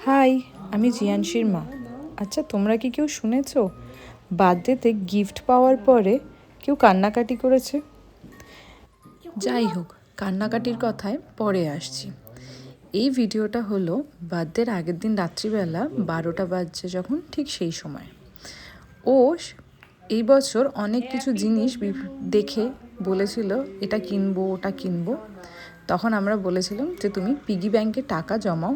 High, আমি জিয়ানশীর মা। আচ্ছা, তোমরা কি কেউ শুনেছো বার্থডেতে গিফট পাওয়ার পরে কেউ কান্নাকাটি করেছে? যাই হোক, কান্নাকাটির কথায় পরে আসছি। এই ভিডিওটা হলো বার্থডের আগের দিন রাত্রিবেলা 12টা বাজছে যখন, ঠিক সেই সময় ও এই বছর অনেক কিছু জিনিস দেখে বলেছিল এটা কিনবো ওটা কিনবো। তখন আমরা বলেছিলাম যে তুমি পিগি ব্যাংকে টাকা জমাও,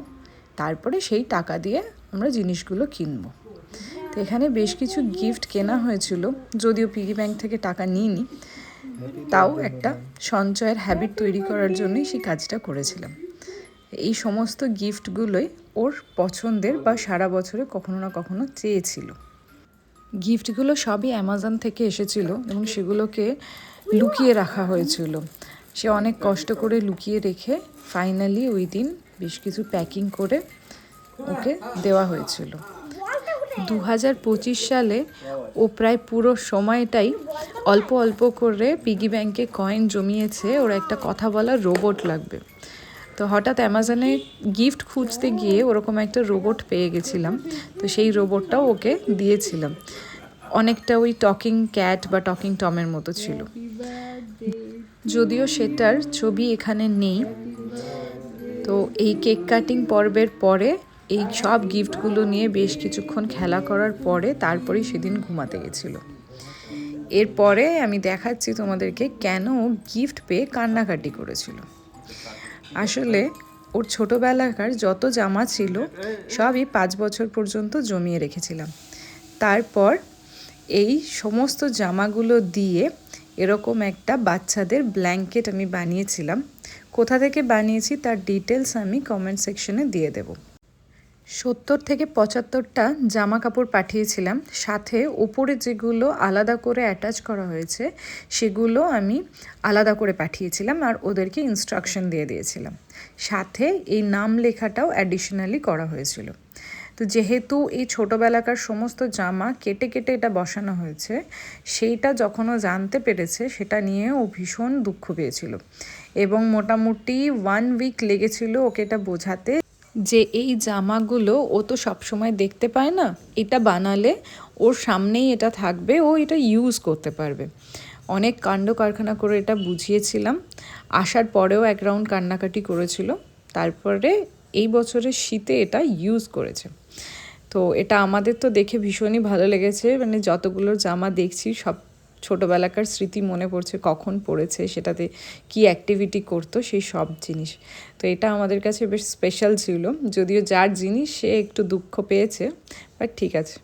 তারপরে সেই টাকা দিয়ে আমরা জিনিসগুলো কিনবো। তো এখানে বেশ কিছু গিফট কেনা হয়েছিল, যদিও পিগি ব্যাংক থেকে টাকা নিইনি, তাও একটা সঞ্চয়ের হ্যাবিট তৈরি করার জন্যই সেই কাজটা করেছিলাম। এই সমস্ত গিফটগুলোই ওর পছন্দের বা সারা বছরে কখনো না কখনো চেয়েছিল। গিফটগুলো সবই অ্যামাজন থেকে এসেছিল এবং সেগুলোকে লুকিয়ে রাখা হয়েছিল। সে অনেক কষ্ট করে লুকিয়ে রেখে ফাইনালি ওই দিন বেশ কিছু প্যাকিং করে ওকে দেওয়া হয়েছিল। 2025 সালে ও প্রায় পুরো সময়টাই অল্প অল্প করে পিগি ব্যাংকে কয়েন জমিয়েছে। ওর একটা কথা বলার রোবট লাগবে। তো হঠাৎ অ্যামাজনে গিফট খুঁজতে গিয়ে ওরকম একটা রোবট পেয়ে গেছিলাম। তো সেই রোবটটাও ওকে দিয়েছিলাম। অনেকটা ওই টকিং ক্যাট বা টকিং টমের মতো ছিল, যদিও সেটার ছবি এখানে নেই। তো এই কেক কাটিং পর্বের পরে এই সব গিফটগুলো নিয়ে বেশ কিছুক্ষণ খেলা করার পরে তারপরেই সেদিন ঘুমাতে গেছিলো। এরপরে আমি দেখাচ্ছি তোমাদেরকে কেন গিফট পেয়ে কান্নাকাটি করেছিল। আসলে ওর ছোটোবেলাকার যত জামা ছিল সবই 5 বছর পর্যন্ত জমিয়ে রেখেছিলাম। তারপর এই সমস্ত জামাগুলো দিয়ে এরকম একটা বাচ্চাদের ব্ল্যাঙ্কেট আমি বানিয়েছিলাম। কোথা থেকে বানিয়েছি তার ডিটেলস আমি কমেন্ট সেকশনে দিয়ে দেব। 70 থেকে 75টা জামা কাপড় পাঠিয়েছিলাম, সাথে ওপরে যেগুলো আলাদা করে অ্যাটাচ করা হয়েছে সেগুলো আমি আলাদা করে পাঠিয়েছিলাম আর ওদেরকে ইনস্ট্রাকশন দিয়ে দিয়েছিলাম। সাথে এই নাম লেখাটাও অ্যাডিশনালি করা হয়েছিল। তো যেহেতু এই ছোটোবেলাকার সমস্ত জামা কেটে কেটে এটা বসানো হয়েছে, সেইটা যখন ও জানতে পেরেছে সেটা নিয়ে ও ভীষণ দুঃখ পেয়েছিল এবং মোটামুটি 1 উইক লেগেছিল ওকে এটা বোঝাতে যে এই জামাগুলো ও তো সবসময় দেখতে পায় না, এটা বানালে ওর সামনেই এটা থাকবে, ও এটা ইউজ করতে পারবে। অনেক কাণ্ড কারখানা করে এটা বুঝিয়েছিলাম। আসার পরেও এক রাউন্ড কান্নাকাটি করেছিল, তারপরে এই বছরের শীতে এটা ইউজ করেছে। তো এটা আমাদের তো দেখে ভীষণই ভালো লেগেছে। মানে যতগুলো জামা দেখছি সব ছোটোবেলাকার স্মৃতি মনে পড়ছে, কখন পড়েছে, সেটাতে কি অ্যাক্টিভিটি করতো, সেই সব জিনিস। তো এটা আমাদের কাছে বেশ স্পেশাল ছিল, যদিও যার জিনিস সে একটু দুঃখ পেয়েছে, বাট ঠিক আছে।